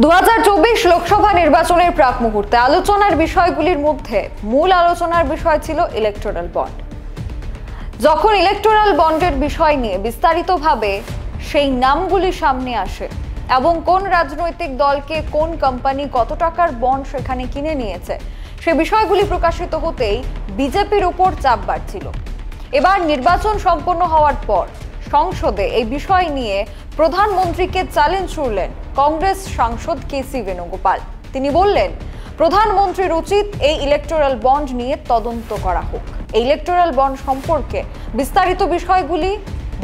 2024 লোকসভা নির্বাচনের প্রাক মুহূর্তে আলোচনার বিষয়গুলির মধ্যে মূল আলোচনার বিষয় ছিল ইলেকটোরাল বন্ড। যখন ইলেকটোরাল বন্ডের বিষয় নিয়ে বিস্তারিতভাবে সেই নামগুলি সামনে আসে এবং কোন রাজনৈতিক দলকে কোন কোম্পানি কত টাকার বন্ড সেখানে কিনে নিয়েছে সে বিষয়গুলি প্রকাশিত হতেই বিজেপির উপর চাপ বাড়ছিল। এবার নির্বাচন সম্পন্ন হওয়ার পর সংসদে এই বিষয় নিয়ে প্রধানমন্ত্রীকে চ্যালেঞ্জ ছুড়লেন কংগ্রেস সাংসদ কেসি বেণুগোপাল। তিনি বললেন, প্রধানমন্ত্রীর উচিত এই ইলেকটোরাল বন্ড নিয়ে তদন্ত করা হোক। এই ইলেকটোরাল বন্ড সম্পর্কে বিস্তারিত বিষয়গুলি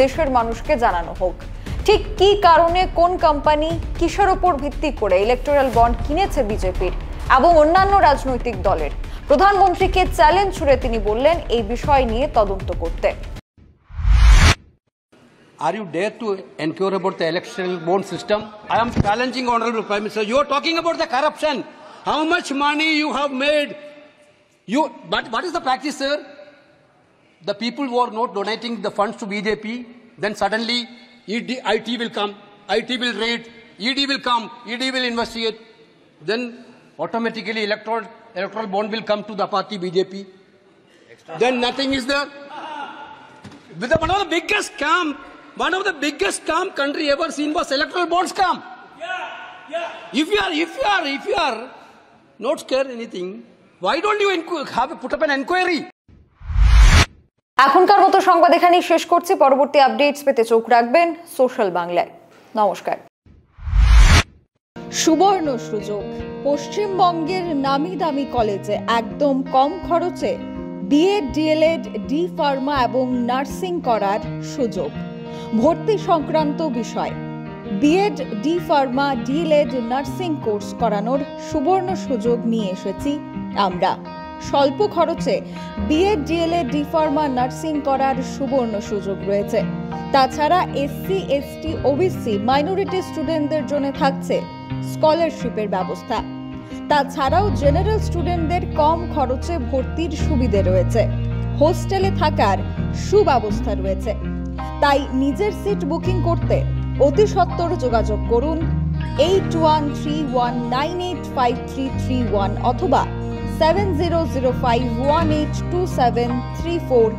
দেশের মানুষকে জানানো হোক। ঠিক কি কারণে কোন কোম্পানি কিসের উপর ভিত্তি করে ইলেকটোরাল বন্ড কিনেছে বিজেপির এবং অন্যান্য রাজনৈতিক দলের, প্রধানমন্ত্রীকে চ্যালেঞ্জ ছুড়ে তিনি বললেন এই বিষয় নিয়ে তদন্ত করতে। Are you dare to inquire about the electoral bond system? I am challenging Honorable Prime Minister. You are talking about the corruption. How much money you have made? But what is the practice, sir? The people who are not donating the funds to BJP, then suddenly IT will come, IT will raid, ED will come, ED will investigate. Then automatically electoral bond will come to the party BJP. Then nothing is there. With one of the biggest scam. One of the biggest scam country ever seen was electoral bond scam. If you are not scared anything, why don't you put up an inquiry? এখনকার মতো সংবাদ এখানেই শেষ করছি। পরবর্তী updates পেতে চোখ রাখবেন সোশ্যাল বাংলায়। নমস্কার। সুবর্ণ সুযোগ, পশ্চিমবঙ্গের নামি দামি কলেজে একদম কম খরচে বিএড, ডিএলএড, ডি ফার্মা এবং নার্সিং করার সুযোগ। ভর্তি সংক্রান্ত বিষয় B Ed, D pharma, D El Ed, nursing course করানোর সুবর্ণ সুযোগ নিয়ে এসেছি আমরা। স্বল্প খরচে B Ed, D El Ed, D pharma, nursing করার সুবর্ণ সুযোগ রয়েছে। তাছাড়া এসসি, এসটি, ওবিসি, মাইনরিটি স্টুডেন্টদের জন্য থাকছে স্কলারশিপের ব্যবস্থা। তাছাড়াও জেনারেল স্টুডেন্টদের কম খরচে ভর্তির সুবিধে রয়েছে। হোস্টেলে থাকার সুব্যবস্থা রয়েছে। তাই নিজের সিট বুকিং করতে অতি সত্বর যোগাযোগ করুন 8131985331 অথবা 7005182734।